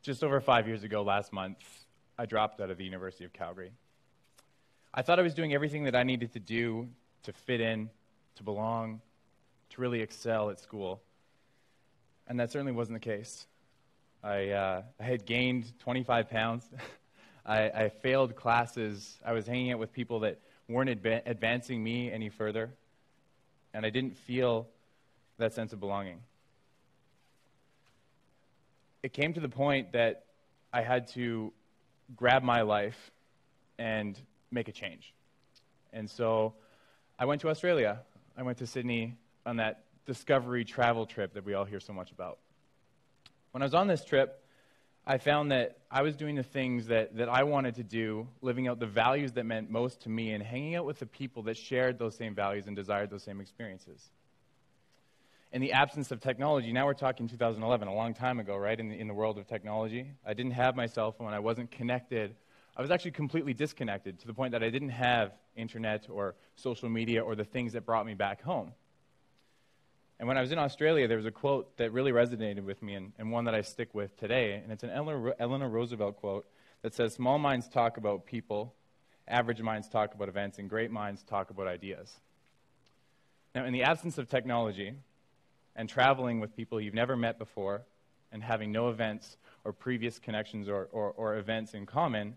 Just over 5 years ago, last month, I dropped out of the University of Calgary. I thought I was doing everything that I needed to do to fit in, to belong, to really excel at school. And that certainly wasn't the case. I had gained 25 pounds. I failed classes. I was hanging out with people that weren't advancing me any further. And I didn't feel that sense of belonging. It came to the point that I had to grab my life and make a change. And so I went to Australia. I went to Sydney on that discovery travel trip that we all hear so much about. When I was on this trip, I found that I was doing the things that I wanted to do, living out the values that meant most to me, and hanging out with the people that shared those same values and desired those same experiences. In the absence of technology, now we're talking 2011, a long time ago, right, in the world of technology. I didn't have my cell phone. I wasn't connected. I was actually completely disconnected to the point that I didn't have internet or social media or the things that brought me back home. And when I was in Australia, there was a quote that really resonated with me and one that I stick with today. And it's an Eleanor Roosevelt quote that says, "Small minds talk about people, average minds talk about events, and great minds talk about ideas." Now, in the absence of technology and traveling with people you've never met before and having no events or previous connections or events in common,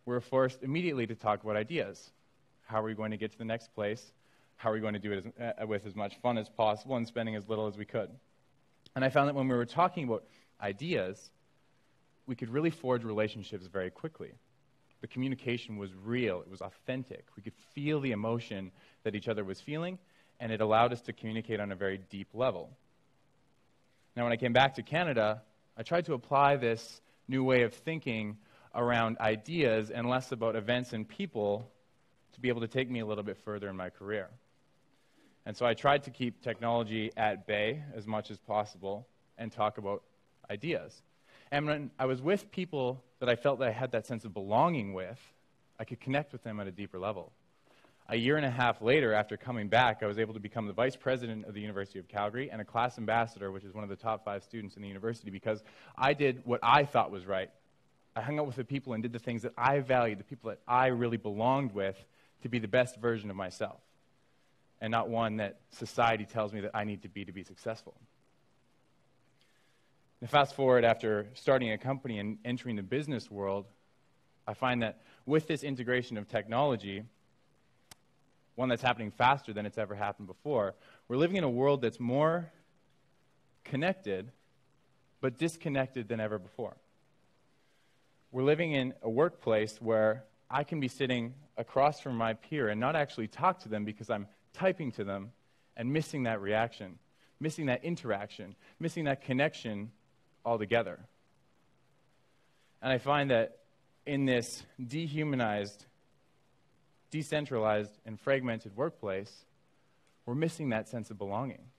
we're forced immediately to talk about ideas. How are we going to get to the next place? How are we going to do it with as much fun as possible and spending as little as we could? And I found that when we were talking about ideas, we could really forge relationships very quickly. The communication was real. It was authentic. We could feel the emotion that each other was feeling, and it allowed us to communicate on a very deep level. Now, when I came back to Canada, I tried to apply this new way of thinking around ideas and less about events and people to be able to take me a little bit further in my career. And so I tried to keep technology at bay as much as possible and talk about ideas. And when I was with people that I felt that I had that sense of belonging with, I could connect with them at a deeper level. A year and a half later, after coming back, I was able to become the vice president of the University of Calgary and a class ambassador, which is one of the top 5 students in the university, because I did what I thought was right. I hung out with the people and did the things that I valued, the people that I really belonged with, to be the best version of myself, and not one that society tells me that I need to be successful. Now, fast forward after starting a company and entering the business world, I find that with this integration of technology, one that's happening faster than it's ever happened before, we're living in a world that's more connected, but disconnected than ever before. We're living in a workplace where I can be sitting across from my peer and not actually talk to them because I'm typing to them and missing that reaction, missing that interaction, missing that connection altogether. And I find that in this dehumanized, decentralized, and fragmented workplace, we're missing that sense of belonging.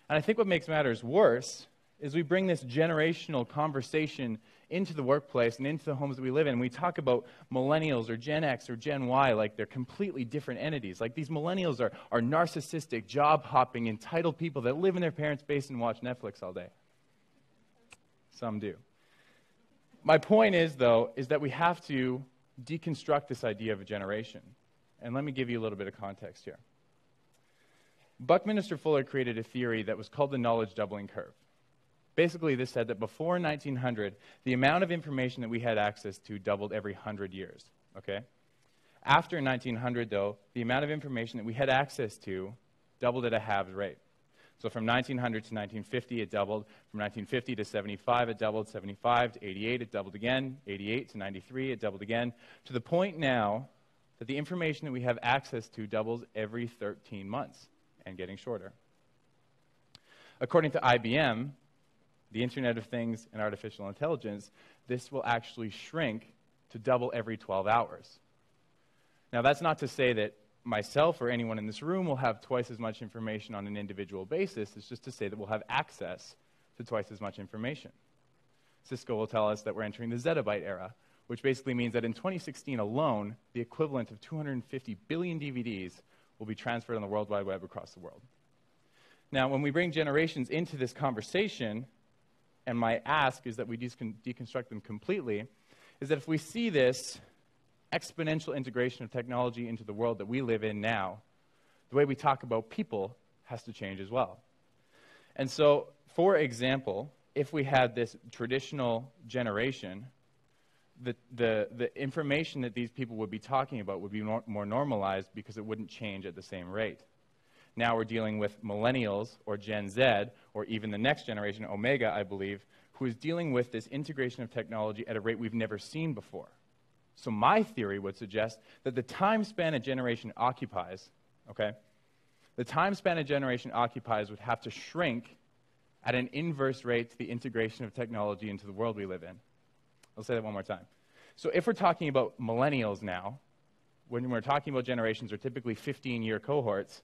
And I think what makes matters worse is we bring this generational conversation into the workplace and into the homes that we live in. We talk about millennials or Gen X or Gen Y like they're completely different entities. Like these millennials are narcissistic, job-hopping, entitled people that live in their parents' basement and watch Netflix all day. Some do. My point is, though, is that we have to deconstruct this idea of a generation. And let me give you a little bit of context here. Buckminster Fuller created a theory that was called the knowledge doubling curve. Basically, this said that before 1900, the amount of information that we had access to doubled every 100 years, okay? After 1900, though, the amount of information that we had access to doubled at a halved rate. So from 1900 to 1950, it doubled. From 1950 to 75, it doubled. 75 to 88, it doubled again. 88 to 93, it doubled again. To the point now that the information that we have access to doubles every 13 months and getting shorter. According to IBM, the Internet of Things and artificial intelligence, this will actually shrink to double every 12 hours. Now, that's not to say that myself or anyone in this room will have twice as much information on an individual basis. It's just to say that we'll have access to twice as much information. Cisco will tell us that we're entering the zettabyte era, which basically means that in 2016 alone, the equivalent of 250 billion DVDs will be transferred on the World Wide Web across the world. Now, when we bring generations into this conversation, and my ask is that we deconstruct them completely, is that if we see this exponential integration of technology into the world that we live in now, the way we talk about people has to change as well. And so, for example, if we had this traditional generation, the information that these people would be talking about would be more normalized because it wouldn't change at the same rate. Now we're dealing with millennials or Gen Z, or even the next generation, Omega, I believe, who is dealing with this integration of technology at a rate we've never seen before. So my theory would suggest that the time span a generation occupies, okay, the time span a generation occupies would have to shrink at an inverse rate to the integration of technology into the world we live in. I'll say that one more time. So if we're talking about millennials now, when we're talking about generations, are typically 15-year cohorts,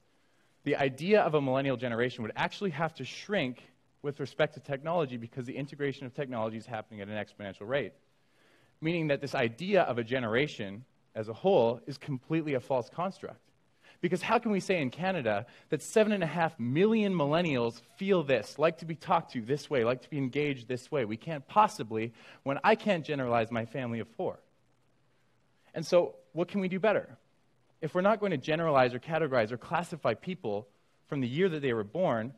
the idea of a millennial generation would actually have to shrink with respect to technology because the integration of technology is happening at an exponential rate. Meaning that this idea of a generation as a whole is completely a false construct. Because how can we say in Canada that 7.5 million millennials feel this, like to be talked to this way, like to be engaged this way? We can't possibly, when I can't generalize my family of 4. And so what can we do better? If we're not going to generalize or categorize or classify people from the year that they were born,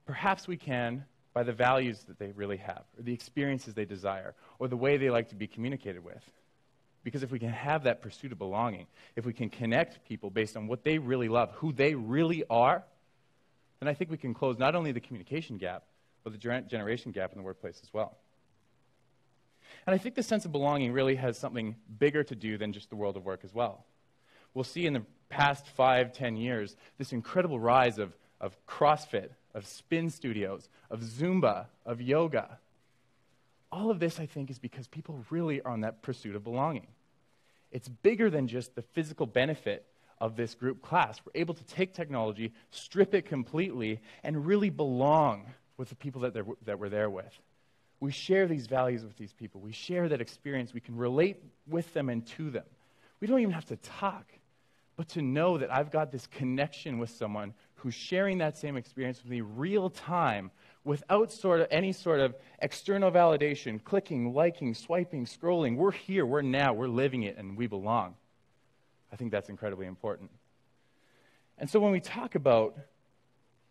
perhaps we can by the values that they really have, or the experiences they desire, or the way they like to be communicated with. Because if we can have that pursuit of belonging, if we can connect people based on what they really love, who they really are, then I think we can close not only the communication gap, but the generation gap in the workplace as well. And I think the sense of belonging really has something bigger to do than just the world of work as well. We'll see in the past 5-10 years this incredible rise of CrossFit, of spin studios, of Zumba, of yoga. All of this, I think, is because people really are on that pursuit of belonging. It's bigger than just the physical benefit of this group class. We're able to take technology, strip it completely, and really belong with the people that we're there with. We share these values with these people. We share that experience. We can relate with them and to them. We don't even have to talk, but to know that I've got this connection with someone who's sharing that same experience with me real time without any sort of external validation, clicking, liking, swiping, scrolling. We're here, we're now, we're living it, and we belong. I think that's incredibly important. And so when we talk about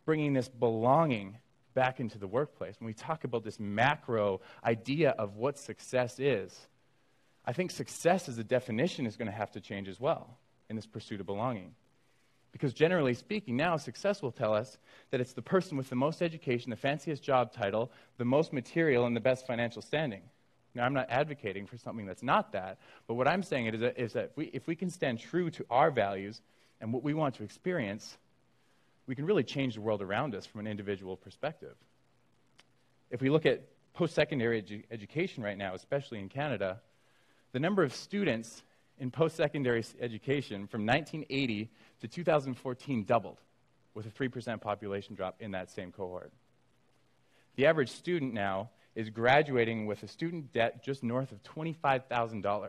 bringing this belonging back into the workplace, when we talk about this macro idea of what success is, I think success as a definition is going to have to change as well in this pursuit of belonging. Because generally speaking, now success will tell us that it's the person with the most education, the fanciest job title, the most material, and the best financial standing. Now, I'm not advocating for something that's not that, but what I'm saying is that if we can stand true to our values and what we want to experience, we can really change the world around us from an individual perspective. If we look at post-secondary education right now, especially in Canada, the number of students in post-secondary education from 1980 to 2014 doubled, with a 3% population drop in that same cohort. The average student now is graduating with a student debt just north of $25,000.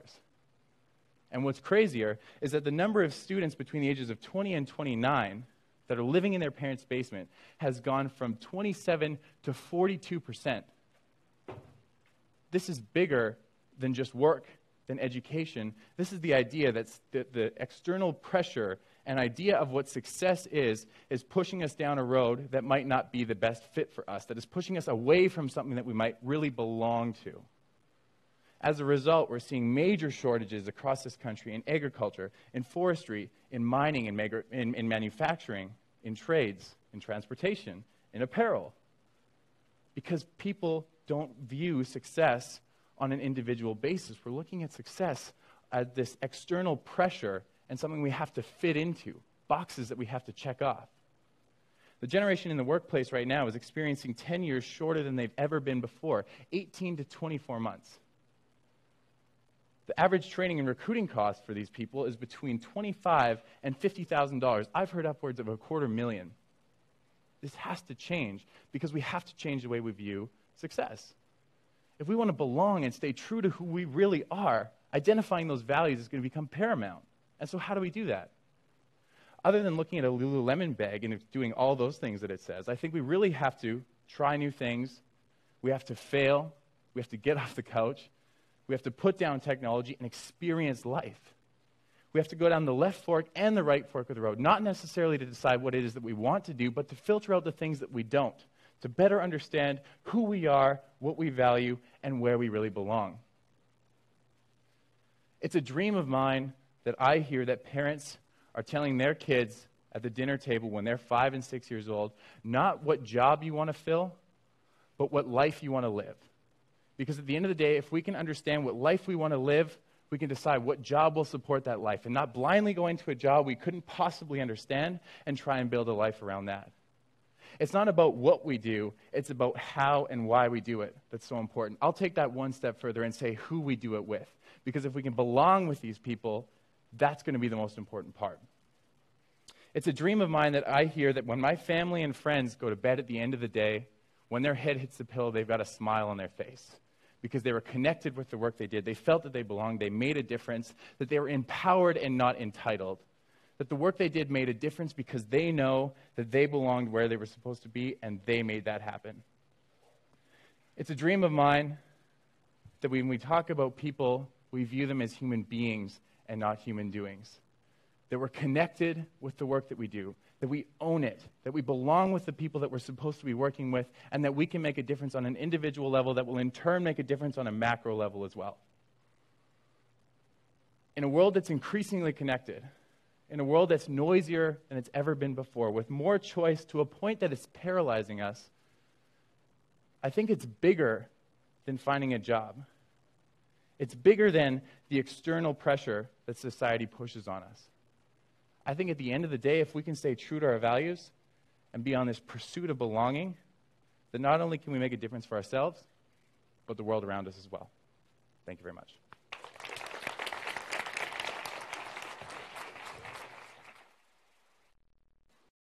And what's crazier is that the number of students between the ages of 20 and 29 that are living in their parents' basement has gone from 27 to 42%. This is bigger than just work, than education. This is the idea that the external pressure and idea of what success is pushing us down a road that might not be the best fit for us, that is pushing us away from something that we might really belong to. As a result, we're seeing major shortages across this country in agriculture, in forestry, in mining, in manufacturing, in trades, in transportation, in apparel. Because people don't view success on an individual basis. We're looking at success as this external pressure and something we have to fit into, boxes that we have to check off. The generation in the workplace right now is experiencing 10 years shorter than they've ever been before, 18 to 24 months. The average training and recruiting cost for these people is between $25,000 and $50,000. I've heard upwards of $250,000. This has to change because we have to change the way we view success. If we want to belong and stay true to who we really are, identifying those values is going to become paramount. And so how do we do that? Other than looking at a Lululemon bag and doing all those things that it says, I think we really have to try new things. We have to fail. We have to get off the couch. We have to put down technology and experience life. We have to go down the left fork and the right fork of the road, not necessarily to decide what it is that we want to do, but to filter out the things that we don't, to better understand who we are, what we value, and where we really belong. It's a dream of mine that I hear that parents are telling their kids at the dinner table when they're 5 and 6 years old, not what job you want to fill, but what life you want to live. Because at the end of the day, if we can understand what life we want to live, we can decide what job will support that life, and not blindly go into a job we couldn't possibly understand and try and build a life around that. It's not about what we do, it's about how and why we do it that's so important. I'll take that one step further and say who we do it with. Because if we can belong with these people, that's going to be the most important part. It's a dream of mine that I hear that when my family and friends go to bed at the end of the day, when their head hits the pillow, they've got a smile on their face. Because they were connected with the work they did. They felt that they belonged, they made a difference, that they were empowered and not entitled. That the work they did made a difference because they know that they belonged where they were supposed to be, and they made that happen. It's a dream of mine that when we talk about people, we view them as human beings and not human doings. That we're connected with the work that we do, that we own it, that we belong with the people that we're supposed to be working with, and that we can make a difference on an individual level that will in turn make a difference on a macro level as well. In a world that's increasingly connected, in a world that's noisier than it's ever been before, with more choice to a point that it's paralyzing us, I think it's bigger than finding a job. It's bigger than the external pressure that society pushes on us. I think at the end of the day, if we can stay true to our values and be on this pursuit of belonging, then not only can we make a difference for ourselves, but the world around us as well. Thank you very much.